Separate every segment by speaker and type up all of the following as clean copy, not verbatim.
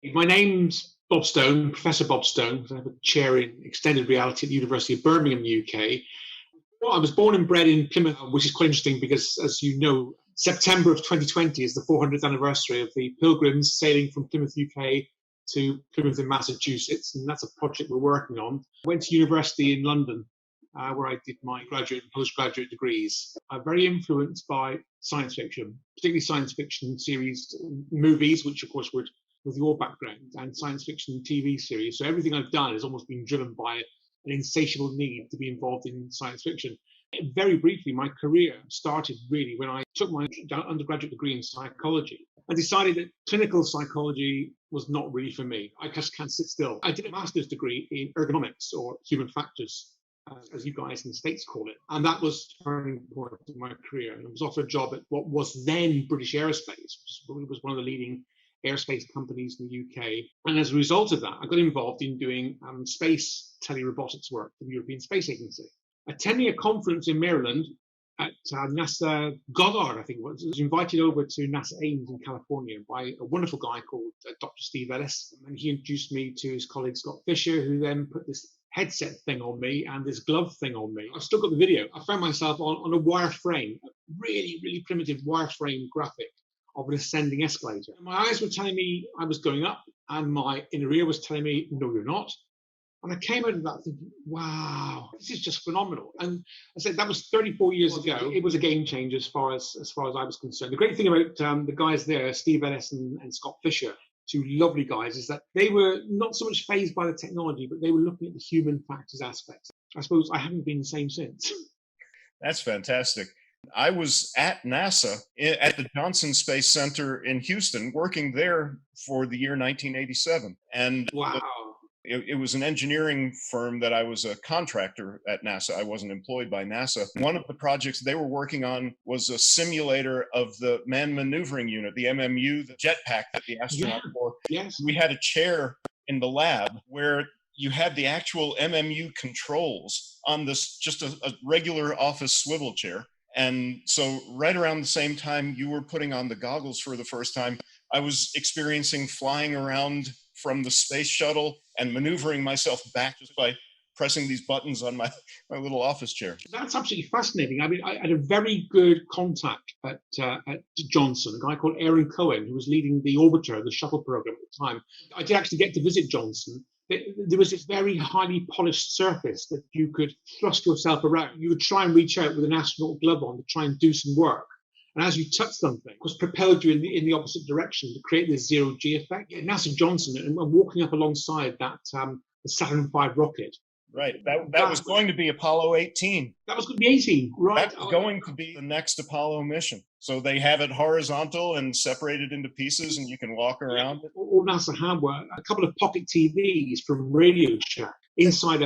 Speaker 1: My name's Bob Stone, Professor Bob Stone. I have a chair in extended reality at the University of Birmingham, UK. Well, I was born and bred in Plymouth, which is quite interesting because, as you know, September of 2020 is the 400th anniversary of the Pilgrims sailing from Plymouth, UK to Plymouth in Massachusetts, and that's a project we're working on. I went to university in London, where I did my graduate and postgraduate degrees. I'm very influenced by science fiction, particularly science fiction series, movies, which of course would with your background, and science fiction TV series. So everything I've done has almost been driven by an insatiable need to be involved in science fiction. Very briefly, my career started really when I took my undergraduate degree in psychology and decided that clinical psychology was not really for me. I just can't sit still. I did a master's degree in ergonomics, or human factors, as you guys in the States call it. And that was the turning point in my career. And I was offered a job at what was then British Aerospace, which was one of the leading aerospace companies in the UK. And as a result of that, I got involved in doing space telerobotics work for the European Space Agency. Attending a conference in Maryland at NASA Goddard, I think it was invited over to NASA Ames in California by a wonderful guy called Dr. Steve Ellis. And he introduced me to his colleague Scott Fisher, who then put this headset thing on me and this glove thing on me. I've still got the video. I found myself on a wireframe, a really, really primitive wireframe graphic of an ascending escalator. And my eyes were telling me I was going up, and my inner ear was telling me, no, you're not. And I came out of that thinking, wow, this is just phenomenal. And I said, that was 34 years ago. It was a game changer as far as I was concerned. The great thing about the guys there, Steve Ellis and Scott Fisher, two lovely guys, is that they were not so much fazed by the technology, but they were looking at the human factors aspects. I suppose I haven't been the same since.
Speaker 2: That's fantastic. I was at NASA at the Johnson Space Center in Houston, working there for the year 1987. And
Speaker 1: wow.
Speaker 2: It was an engineering firm that I was a contractor at NASA. I wasn't employed by NASA. One of the projects they were working on was a simulator of the Manned Maneuvering Unit, the MMU, the jetpack that the astronaut wore.
Speaker 1: Yes.
Speaker 2: We had a chair in the lab where you had the actual MMU controls on this, just a regular office swivel chair. And so right around the same time you were putting on the goggles for the first time, I was experiencing flying around from the space shuttle and maneuvering myself back just by pressing these buttons on my little office chair.
Speaker 1: That's absolutely fascinating. I mean, I had a very good contact at Johnson, a guy called Aaron Cohen, who was leading the orbiter, the shuttle program at the time. I did actually get to visit Johnson. There was this very highly polished surface that you could thrust yourself around. You would try and reach out with an astronaut glove on to try and do some work. And as you touch something, it was propelled you in the opposite direction to create this zero-G effect. NASA Johnson, and walking up alongside that the Saturn V rocket.
Speaker 2: Right. That was going to be Apollo 18.
Speaker 1: That was going to be 18, right?
Speaker 2: That was going to be the next Apollo mission. So they have it horizontal and separated into pieces, and you can walk around it.
Speaker 1: All NASA had were a couple of pocket TVs from Radio Shack inside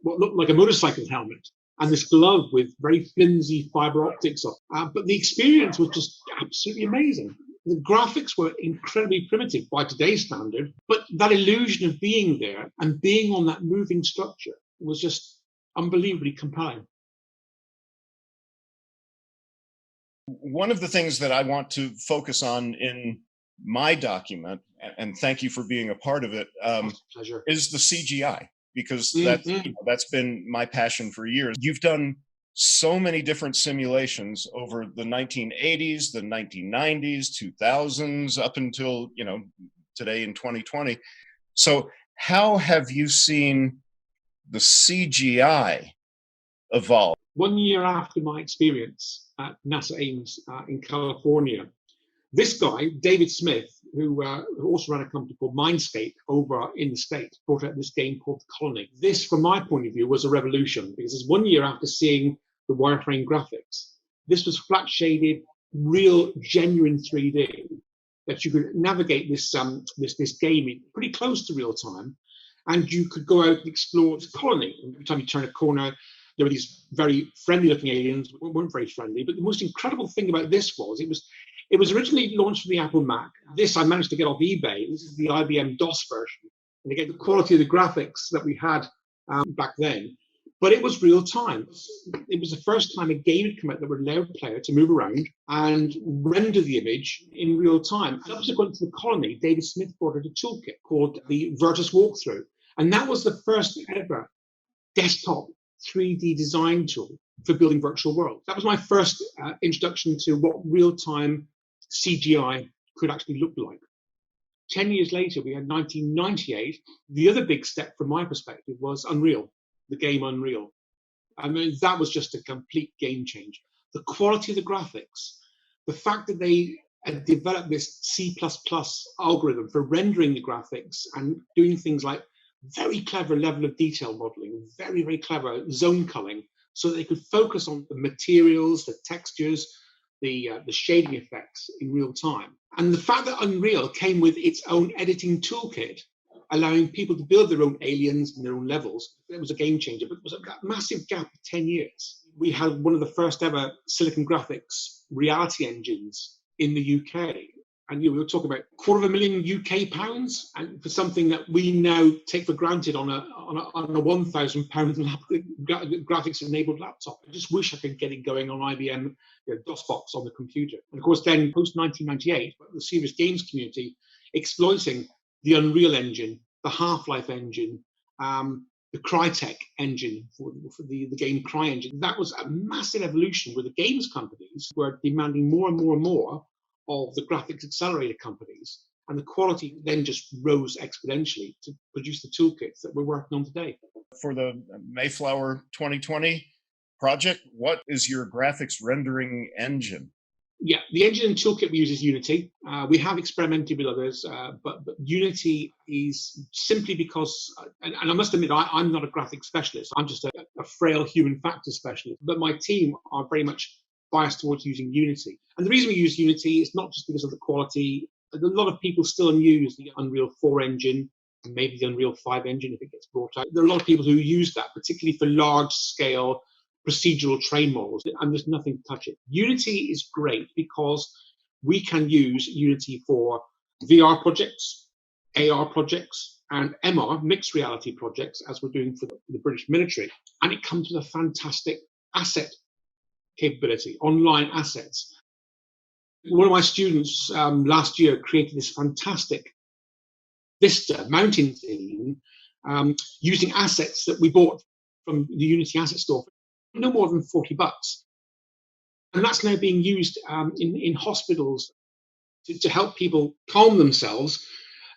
Speaker 1: what looked like a motorcycle helmet, and this glove with very flimsy fiber optics on. But the experience was just absolutely amazing. The graphics were incredibly primitive by today's standard, but that illusion of being there and being on that moving structure was just unbelievably compelling.
Speaker 2: One of the things that I want to focus on in my document, and thank you for being a part of it, is the CGI, because that's been my passion for years. You've done so many different simulations over the 1980s, the 1990s, 2000s, up until, today in 2020. So how have you seen the CGI evolve?
Speaker 1: 1 year after my experience at NASA Ames in California, this guy, David Smith, who also ran a company called Mindscape over in the States, brought out this game called The Colony. This, from my point of view, was a revolution, because it's 1 year after seeing the wireframe graphics. This was flat shaded, real, genuine 3D, that you could navigate this game in pretty close to real time, and you could go out and explore this colony. And every time you turn a corner, there were these very friendly-looking aliens. We weren't very friendly, but the most incredible thing about this was it was originally launched for the Apple Mac. This I managed to get off eBay. This is the IBM DOS version, and again, the quality of the graphics that we had back then But it was real time. It was the first time a game had come out that would allow the player to move around and render the image in real time. Subsequent to the colony, David Smith brought out a toolkit called the Virtus Walkthrough. And that was the first ever desktop 3D design tool for building virtual worlds. That was my first introduction to what real-time CGI could actually look like. 10 years later, we had 1998. The other big step from my perspective was Unreal, the game Unreal. I mean, that was just a complete game changer. The quality of the graphics, the fact that they had developed this C++ algorithm for rendering the graphics and doing things like very clever level of detail modeling, very, very clever zone culling, so they could focus on the materials, the textures, the shading effects in real time. And the fact that Unreal came with its own editing toolkit, allowing people to build their own aliens and their own levels, it was a game changer. But it was a massive gap of 10 years. We had one of the first ever Silicon Graphics reality engines in the UK. And we were talking about £250,000 UK, and for something that we now take for granted on a £1,000 graphics-enabled laptop. I just wish I could get it going on IBM DOSBox on the computer. And of course, then post 1998, the serious games community exploiting the Unreal Engine, the Half-Life engine, the Crytek engine for the game Cry engine. That was a massive evolution where the games companies were demanding more and more and more of the graphics accelerator companies, and the quality then just rose exponentially to produce the toolkits that we're working on today.
Speaker 2: For the Mayflower 2020 project, what is your graphics rendering engine?
Speaker 1: Yeah, the engine and toolkit we use is Unity. We have experimented with others, but Unity is simply because, and I must admit, I'm not a graphics specialist. I'm just a frail human factor specialist. But my team are very much biased towards using Unity. And the reason we use Unity is not just because of the quality. A lot of people still use the Unreal 4 engine, and maybe the Unreal 5 engine if it gets brought out. There are a lot of people who use that, particularly for large-scale procedural train models, and there's nothing to touch it. Unity is great because we can use Unity for VR projects, AR projects, and MR, mixed reality projects, as we're doing for the British military. And it comes with a fantastic asset capability, online assets. One of my students last year created this fantastic vista mountain scene using assets that we bought from the Unity Asset Store for no more than $40. And that's now being used in hospitals to help people calm themselves.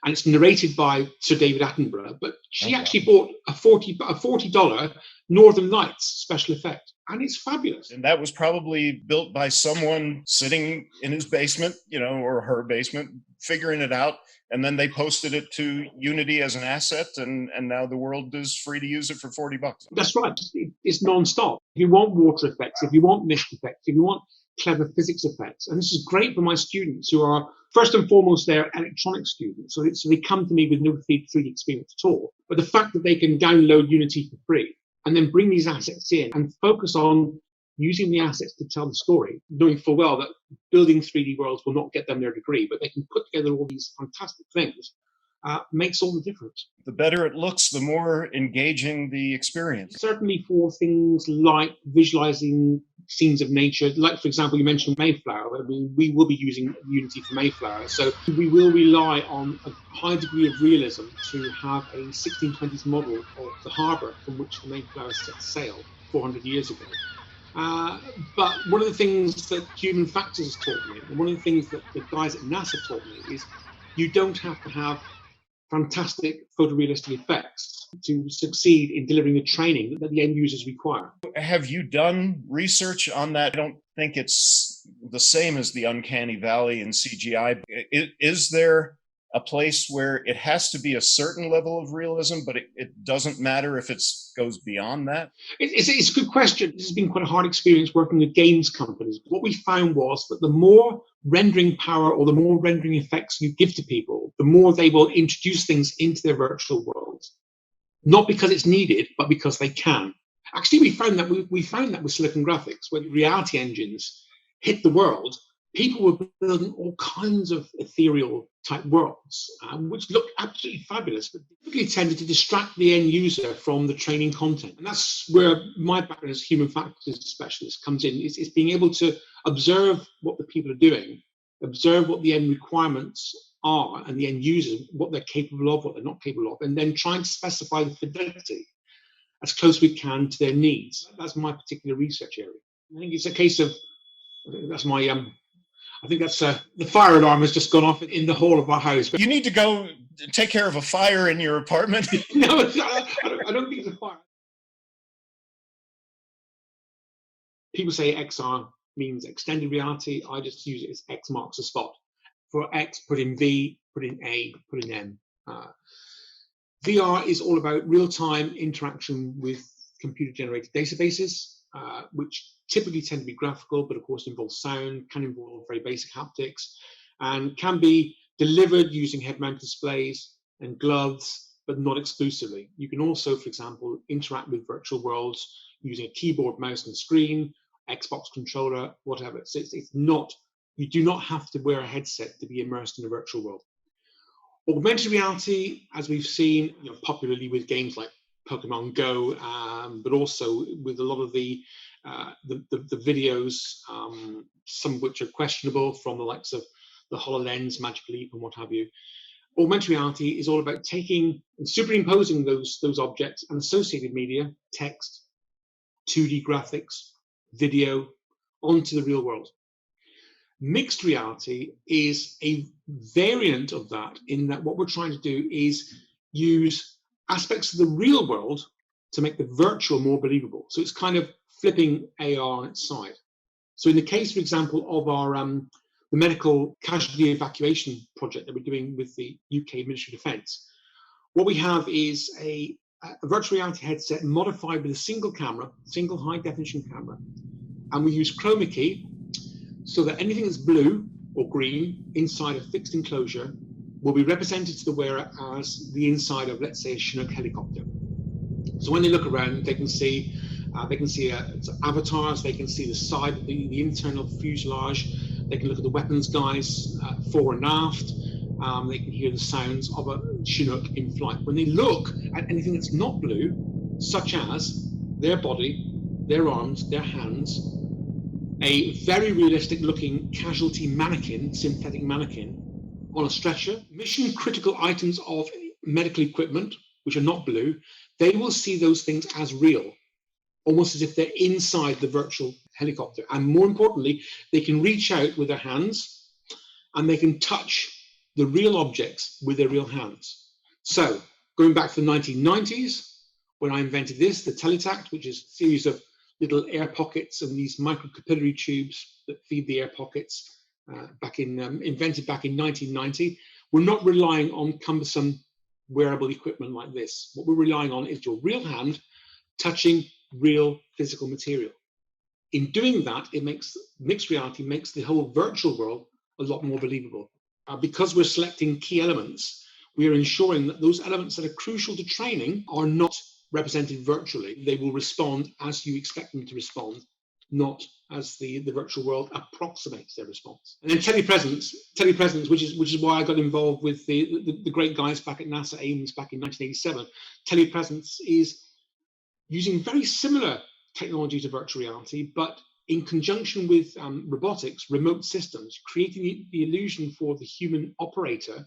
Speaker 1: And it's narrated by Sir David Attenborough. But she actually bought a $40 Northern Lights special effect. And it's fabulous.
Speaker 2: And that was probably built by someone sitting in his basement, or her basement, figuring it out. And then they posted it to Unity as an asset. And now the world is free to use it for $40.
Speaker 1: That's right. It's non-stop. If you want water effects, if you want mist effects, if you want clever physics effects. And this is great for my students who are, first and foremost, they're electronics students. So they come to me with no 3D experience at all. But the fact that they can download Unity for free and then bring these assets in and focus on using the assets to tell the story, knowing full well that building 3D worlds will not get them their degree, but they can put together all these fantastic things, makes all the difference.
Speaker 2: The better it looks, the more engaging the experience.
Speaker 1: Certainly for things like visualizing scenes of nature, like, for example, you mentioned Mayflower. I mean, we will be using Unity for Mayflower. So we will rely on a high degree of realism to have a 1620s model of the harbour from which the Mayflower set sail 400 years ago. But one of the things that human factors has taught me, and one of the things that the guys at NASA taught me, is you don't have to have fantastic photorealistic effects to succeed in delivering the training that the end users require.
Speaker 2: Have you done research on that? I don't think it's the same as the uncanny valley in CGI. Is there a place where it has to be a certain level of realism, but it doesn't matter if it goes beyond that?
Speaker 1: It's a good question. This has been quite a hard experience working with games companies. What we found was that the more rendering power or the more rendering effects you give to people, the more they will introduce things into their virtual worlds. Not because it's needed, but because they can. Actually, we found that with Silicon Graphics, when reality engines hit the world, people were building all kinds of ethereal type worlds, which looked absolutely fabulous, but typically tended to distract the end user from the training content. And that's where my background as human factors specialist comes in, is being able to observe what the people are doing, observe what the end requirements are and the end users, what they're capable of, what they're not capable of, and then try and specify the fidelity as close as we can to their needs. That's my particular research area. I think it's a case of, that's my I think that's the fire alarm has just gone off in the hall of our house.
Speaker 2: You need to go take care of a fire in your apartment.
Speaker 1: No, I don't think it's a fire. People say XR means extended reality. I just use it as X marks the spot. For X, put in V, put in A, put in M. VR is all about real-time interaction with computer-generated databases, which typically tend to be graphical, but of course involve sound, can involve very basic haptics, and can be delivered using head-mounted displays and gloves, but not exclusively. You can also, for example, interact with virtual worlds using a keyboard, mouse, and screen, Xbox controller, whatever. So it's not, you do not have to wear a headset to be immersed in a virtual world. Augmented reality, as we've seen, popularly with games like Pokemon Go, but also with a lot of the videos, some of which are questionable, from the likes of the HoloLens, Magic Leap, and what have you. Augmented reality is all about taking and superimposing those objects and associated media, text, 2D graphics, video, onto the real world. Mixed reality is a variant of that, in that what we're trying to do is use aspects of the real world to make the virtual more believable. So it's kind of flipping AR on its side. So in the case, for example, of our the medical casualty evacuation project that we're doing with the UK Ministry of Defence, what we have is a virtual reality headset modified with a single camera, single high definition camera, and we use chroma key so that anything that's blue or green inside a fixed enclosure will be represented to the wearer as the inside of, let's say, a Chinook helicopter. So when they look around, they can see avatars, they can see the side of the internal fuselage, they can look at the weapons guys fore and aft, they can hear the sounds of a Chinook in flight. When they look at anything that's not blue, such as their body, their arms, their hands, a very realistic looking casualty mannequin, synthetic mannequin, on a stretcher, mission critical items of medical equipment, which are not blue, they will see those things as real, almost as if they're inside the virtual helicopter. And more importantly, they can reach out with their hands and they can touch the real objects with their real hands. So going back to the 1990s, when I invented this, the Teletact, which is a series of little air pockets and these microcapillary tubes that feed the air pockets, invented back in 1990. We're not relying on cumbersome wearable equipment like this. What we're relying on is your real hand touching real physical material. In doing that, it makes mixed reality, makes the whole virtual world a lot more believable. Because we're selecting key elements, we are ensuring that those elements that are crucial to training are not represented virtually. They will respond as you expect them to respond, not as the virtual world approximates their response. And then telepresence, which is why I got involved with the great guys back at NASA Ames back in 1987. Telepresence is using very similar technology to virtual reality, but in conjunction with robotics, remote systems, creating the illusion for the human operator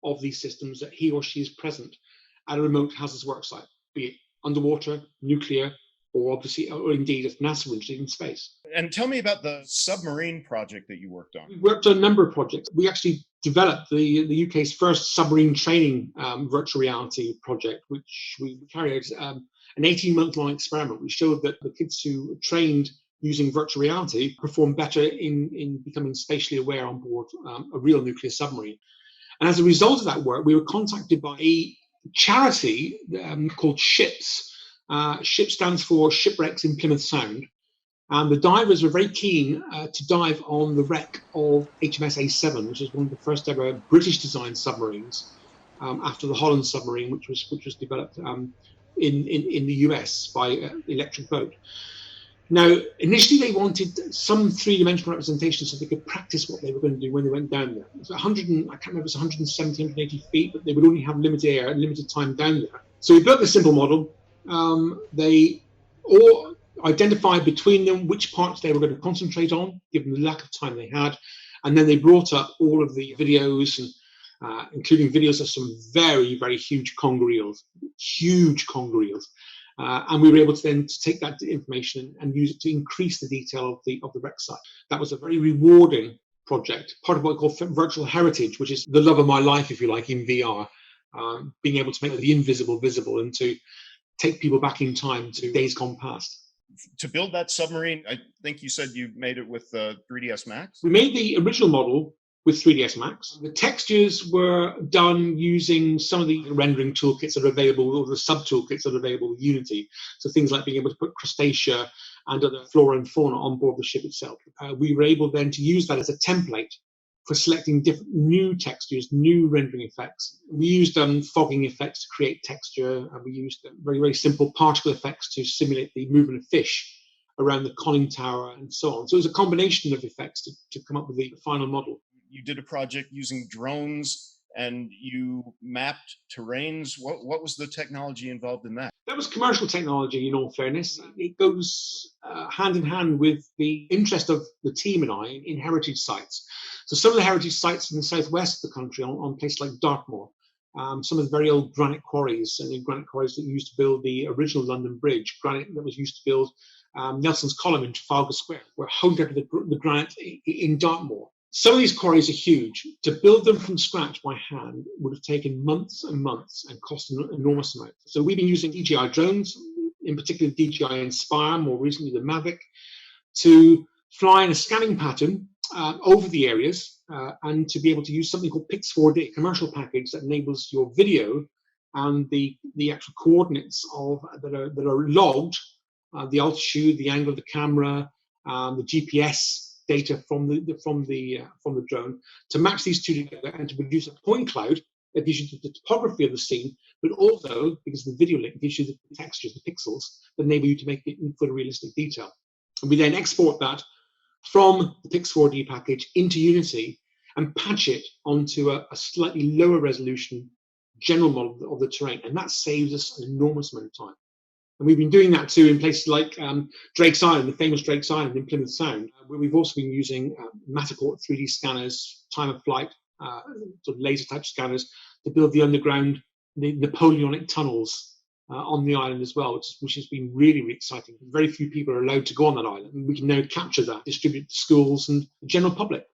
Speaker 1: of these systems that he or she is present at a remote hazardous work site, be it underwater, nuclear, or obviously, or indeed if NASA were interested in space.
Speaker 2: And tell me about the submarine project that you worked on.
Speaker 1: We worked on a number of projects. We actually developed the UK's first submarine training virtual reality project, which we carried out an 18-month-long experiment. We showed that the kids who trained using virtual reality performed better in becoming spatially aware on board a real nuclear submarine. And as a result of that work, we were contacted by a charity called SHIPS. SHIPS stands for Shipwrecks in Plymouth Sound. And the divers were very keen to dive on the wreck of HMS A7, which is one of the first ever British-designed submarines, after the Holland submarine, which was developed in the US by Electric Boat. Now, initially they wanted some three-dimensional representation so they could practice what they were going to do when they went down there. It was 100 and, I can't remember, it was 170, 180 feet, but they would only have limited air and limited time down there. So we built a simple model. They all identified between them which parts they were going to concentrate on, given the lack of time they had. And then they brought up all of the videos, and including videos of some very, very huge conger eels, and we were able to then take that information and use it to increase the detail of the wreck site. That was a very rewarding project, part of what we call virtual heritage, which is the love of my life, if you like, in VR. Being able to make the invisible visible and to take people back in time to days gone past.
Speaker 2: To build that submarine, I think you said you made it with 3ds Max?
Speaker 1: We made the original model with 3ds Max. The textures were done using some of the rendering toolkits that are available, or the sub toolkits that are available with Unity. So things like being able to put crustacea and other flora and fauna on board the ship itself. We were able then to use that as a template for selecting different new textures, new rendering effects. We used fogging effects to create texture, and we used very, very simple particle effects to simulate the movement of fish around the conning tower and so on. So it was a combination of effects to come up with the final model.
Speaker 2: You did a project using drones and you mapped terrains. What was the technology involved in that?
Speaker 1: That was commercial technology, in all fairness. It goes hand in hand with the interest of the team and I in heritage sites. So some of the heritage sites in the southwest of the country, on places like Dartmoor, some of the very old granite quarries, and the granite quarries that used to build the original London Bridge, granite that was used to build Nelson's Column in Trafalgar Square, were honed out of the granite in Dartmoor. Some of these quarries are huge. To build them from scratch by hand would have taken months and months and cost an enormous amount. So we've been using DJI drones, in particular DJI Inspire, more recently the Mavic, to fly in a scanning pattern over the areas and to be able to use something called Pix4D, a commercial package that enables your video and the actual coordinates that are logged, the altitude, the angle of the camera, the GPS data from the drone, to match these two together and to produce a point cloud that gives you the topography of the scene, but also, because the video link gives you the textures, the pixels, that enable you to make it in photorealistic detail. And we then export that from the Pix4D package into Unity and patch it onto a slightly lower resolution general model of the terrain. And that saves us an enormous amount of time. And we've been doing that too in places like Drake's Island, the famous Drake's Island in Plymouth Sound, where we've also been using Matterport 3D scanners, time of flight, sort of laser type scanners to build the underground, the Napoleonic tunnels on the island as well, which has been really, really exciting. Very few people are allowed to go on that island, and we can now capture that, distribute to schools and the general public.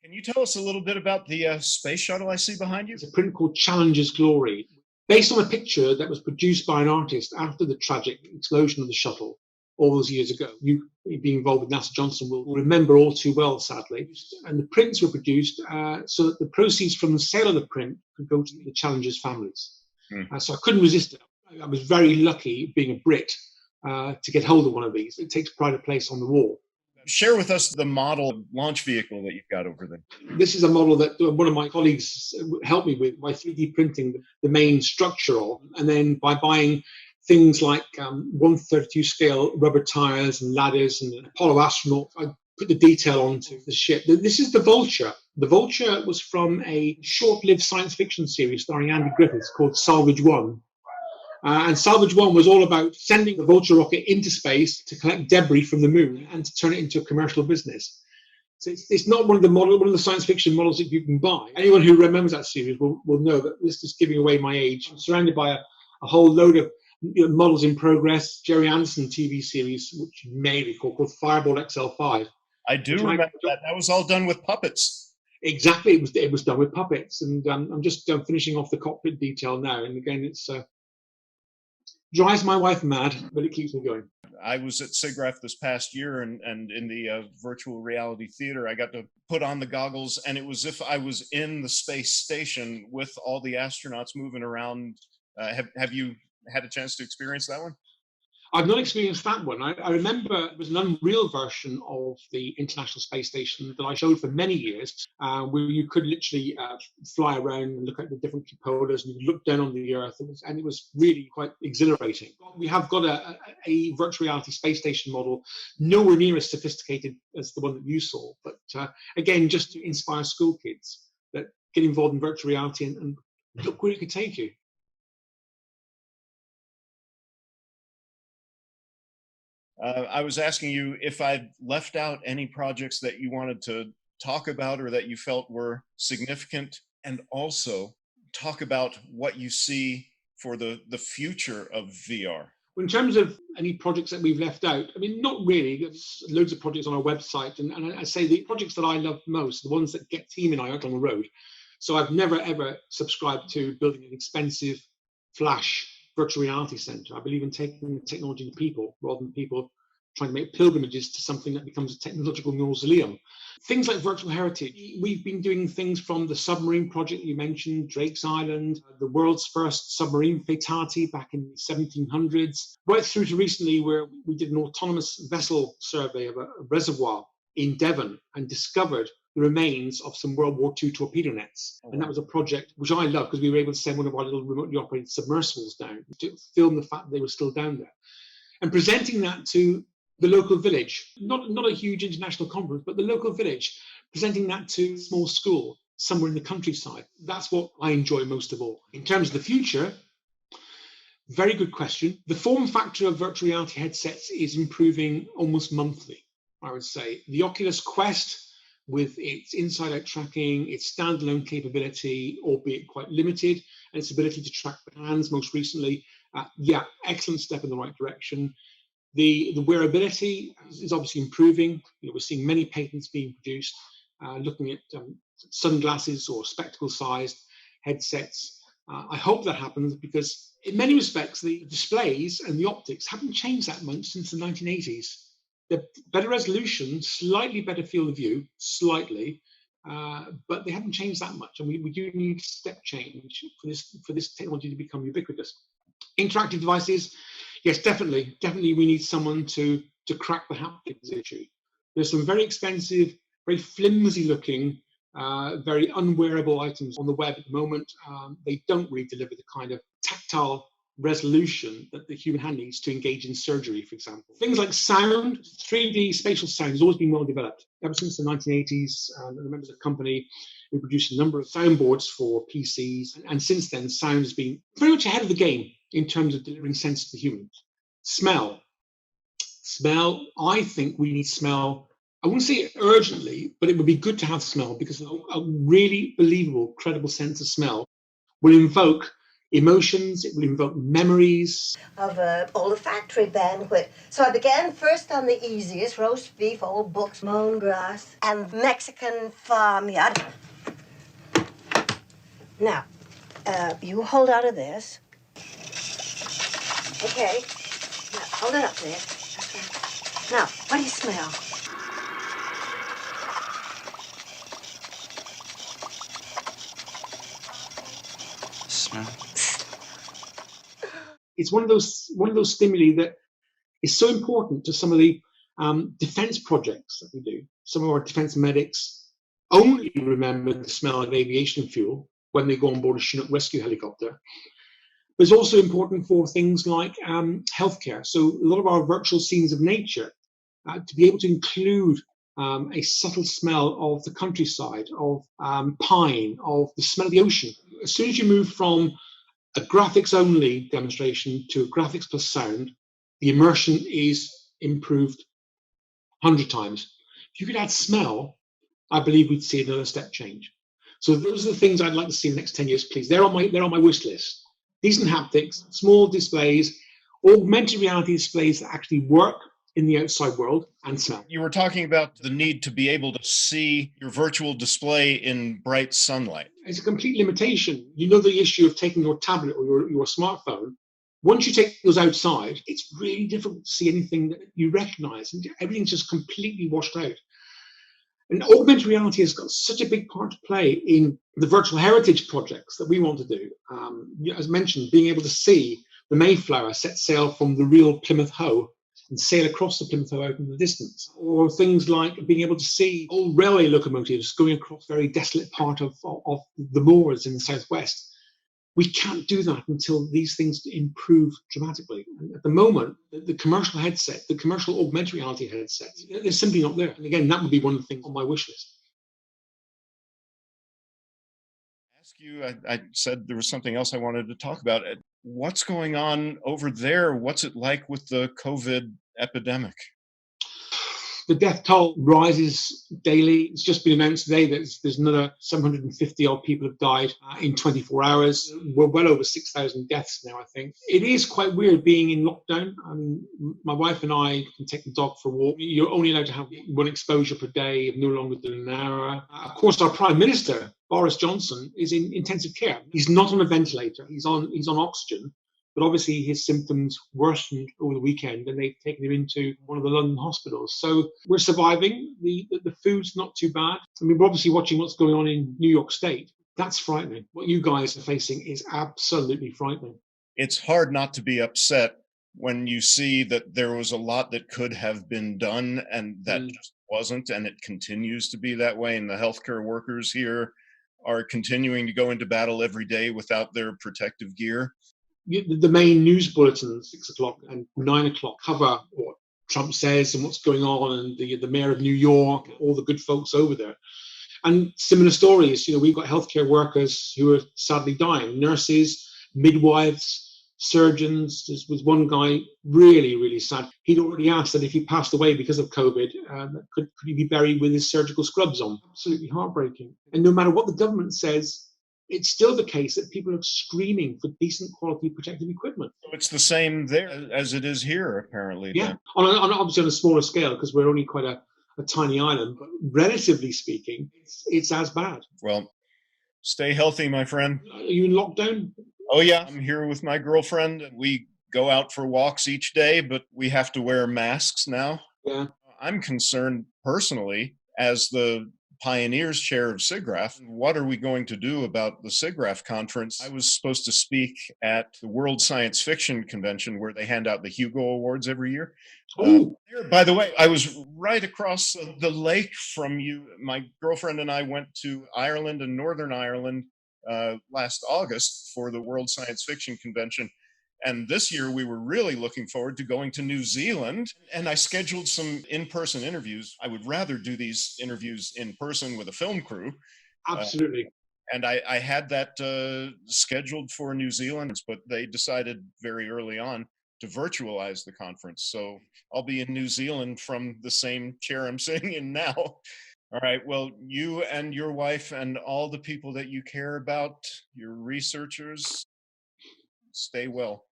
Speaker 2: Can you tell us a little bit about the space shuttle I see behind you?
Speaker 1: It's a print called Challenger's Glory, based on a picture that was produced by an artist after the tragic explosion of the shuttle all those years ago. You, being involved with NASA Johnson, will remember all too well, sadly. And the prints were produced so that the proceeds from the sale of the print could go to the Challengers' families. So I couldn't resist it. I was very lucky, being a Brit, to get hold of one of these. It takes pride of place on the wall.
Speaker 2: Share with us the model launch vehicle that you've got over there.
Speaker 1: This is a model that one of my colleagues helped me with by 3D printing the main structure of, and then by buying things like 1/32 scale rubber tires and ladders and an Apollo astronaut. I put the detail onto the ship. This is the Vulture. The Vulture was from a short-lived science fiction series starring Andy Griffiths called Salvage One. And Salvage One was all about sending the Vulture rocket into space to collect debris from the moon and to turn it into a commercial business. So it's not one of the science fiction models that you can buy. Anyone who remembers that series will know that this is giving away my age. I'm surrounded by a whole load of models in progress. Jerry Anderson TV series, which you may recall, called Fireball XL5.
Speaker 2: I do remember that. That was all done with puppets.
Speaker 1: Exactly, it was done with puppets, and I'm just finishing off the cockpit detail now. And again, it's Drives my wife mad, but it keeps me going.
Speaker 2: I was at SIGGRAPH this past year, and in the virtual reality theater, I got to put on the goggles, and it was as if I was in the space station with all the astronauts moving around. Have you had a chance to experience that one?
Speaker 1: I've not experienced that one. I remember it was an Unreal version of the International Space Station that I showed for many years, where you could literally fly around and look at the different cupolas and you look down on the Earth, and it was really quite exhilarating. We have got a virtual reality space station model, nowhere near as sophisticated as the one that you saw, but again, just to inspire school kids that get involved in virtual reality and look where it could take you.
Speaker 2: I was asking you if I'd left out any projects that you wanted to talk about or that you felt were significant, and also talk about what you see for the future of VR.
Speaker 1: In terms of any projects that we've left out, I mean, not really. There's loads of projects on our website, and I say the projects that I love most, the ones that get team and I out on the road. So I've never ever subscribed to building an expensive flash virtual reality center. I believe in taking technology to people rather than people trying to make pilgrimages to something that becomes a technological mausoleum. Things like virtual heritage. We've been doing things from the submarine project you mentioned, Drake's Island, the world's first submarine fatality back in the 1700s, right through to recently where we did an autonomous vessel survey of a reservoir in Devon and discovered the remains of some World War II torpedo nets. And that was a project which I love because we were able to send one of our little remotely operated submersibles down to film the fact that they were still down there. And presenting that to the local village, not a huge international conference, but the local village, presenting that to a small school somewhere in the countryside. That's what I enjoy most of all. In terms of the future, very good question. The form factor of virtual reality headsets is improving almost monthly, I would say. The Oculus Quest, with its inside-out tracking, its standalone capability, albeit quite limited, and its ability to track the hands most recently, excellent step in the right direction. The wearability is obviously improving. We're seeing many patents being produced, looking at sunglasses or spectacle-sized headsets. I hope that happens because in many respects, the displays and the optics haven't changed that much since the 1980s. They're better resolution, slightly better field of view, slightly, but they haven't changed that much. And we do need step change for this technology to become ubiquitous. Interactive devices, yes, definitely we need someone to crack the haptics issue. There's some very expensive, very flimsy looking, very unwearable items on the web at the moment. They don't really deliver the kind of tactile resolution that the human hand needs to engage in surgery, for example. Things like sound, 3D spatial sound has always been well developed. Ever since the 1980s, I remember the company who produced a number of soundboards for PCs, and since then, sound has been very much ahead of the game in terms of delivering sense to humans. Smell, I think we need smell. I wouldn't say it urgently, but it would be good to have smell because a really believable, credible sense of smell will invoke emotions, it will invoke memories.
Speaker 3: Of olfactory banquet. So I began first on the easiest, roast beef, old books, mown grass, and Mexican farmyard. Now, you hold out of this. Okay. Now, hold it up there. Okay. Now, what do you smell?
Speaker 4: Smell.
Speaker 1: It's one of those stimuli that is so important to some of the defense projects that we do. Some of our defense medics only remember the smell of aviation fuel when they go on board a Chinook rescue helicopter. But it's also important for things like healthcare. So a lot of our virtual scenes of nature, to be able to include a subtle smell of the countryside, of pine, of the smell of the ocean. As soon as you move from a graphics-only demonstration to a graphics plus sound, the immersion is improved 100 times. If you could add smell, I believe we'd see another step change. So those are the things I'd like to see in the next 10 years, please. They're on my wish list. Decent haptics, small displays, augmented reality displays that actually work in the outside world, and smell.
Speaker 2: You were talking about the need to be able to see your virtual display in bright sunlight.
Speaker 1: It's a complete limitation. You know the issue of taking your tablet or your smartphone Once you take those outside, it's really difficult to see anything that you recognize, and everything's just completely washed out. And augmented reality has got such a big part to play in the virtual heritage projects that we want to do. As mentioned, being able to see the Mayflower set sail from the real Plymouth Hoe and sail across the Plymouth Hoe out in the distance, or things like being able to see old railway locomotives going across a very desolate part of the moors in the southwest. We can't do that until these things improve dramatically. And at the moment, the commercial headset, the commercial augmented reality headsets, they're simply not there. And again, that would be one of the things on my wish list.
Speaker 2: I said there was something else I wanted to talk about. What's going on over there? What's it like with the COVID epidemic?
Speaker 1: The death toll rises daily. It's just been announced today that there's another 750 odd people have died in 24 hours. We're well over 6,000 deaths now, I think. It is quite weird being in lockdown. I mean, my wife and I can take the dog for a walk. You're only allowed to have one exposure per day of no longer than an hour. Of course, our Prime Minister, Boris Johnson, is in intensive care. He's not on a ventilator. He's on oxygen. But obviously his symptoms worsened over the weekend and they've taken him into one of the London hospitals. So we're surviving. The food's not too bad. I mean, we're obviously watching what's going on in New York State. That's frightening. What you guys are facing is absolutely frightening.
Speaker 2: It's hard not to be upset when you see that there was a lot that could have been done and that just wasn't, and it continues to be that way. And the healthcare workers here are continuing to go into battle every day without their protective gear.
Speaker 1: The main news bulletins, 6 o'clock and 9 o'clock, cover what Trump says and what's going on, and the mayor of New York, all the good folks over there. And similar stories, we've got healthcare workers who are sadly dying, nurses, midwives, surgeons. There was one guy really, really sad. He'd already asked that if he passed away because of COVID, could he be buried with his surgical scrubs on? Absolutely heartbreaking. And no matter what the government says, it's still the case that people are screaming for decent quality protective equipment.
Speaker 2: So it's the same there as it is here, apparently.
Speaker 1: Yeah, obviously on a smaller scale, because we're only quite a tiny island, but relatively speaking, it's as bad.
Speaker 2: Well, stay healthy, my friend.
Speaker 1: Are you in lockdown?
Speaker 2: Oh, yeah. I'm here with my girlfriend. We go out for walks each day, but we have to wear masks now.
Speaker 1: Yeah.
Speaker 2: I'm concerned personally as the Pioneers chair of SIGGRAPH. What are we going to do about the SIGGRAPH conference? I was supposed to speak at the World Science Fiction Convention where they hand out the Hugo Awards every year. By the way, I was right across the lake from you. My girlfriend and I went to Ireland and Northern Ireland last August for the World Science Fiction Convention. And this year we were really looking forward to going to New Zealand, and I scheduled some in-person interviews. I would rather do these interviews in person with a film crew.
Speaker 1: Absolutely.
Speaker 2: And I had that scheduled for New Zealand, but they decided very early on to virtualize the conference. So I'll be in New Zealand from the same chair I'm sitting in now. All right. Well, you and your wife and all the people that you care about, your researchers, stay well.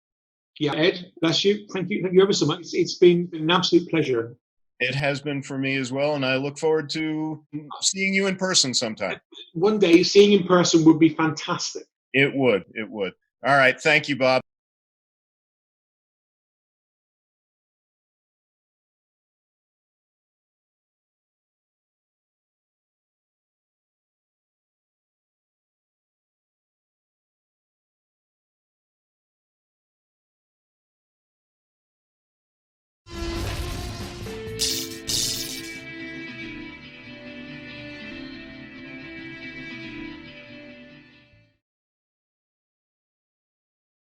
Speaker 1: Yeah, Ed, bless you. Thank you ever so much. It's been an absolute pleasure.
Speaker 2: It has been for me as well, and I look forward to seeing you in person sometime.
Speaker 1: One day, seeing in person would be fantastic.
Speaker 2: It would. All right. Thank you, Bob.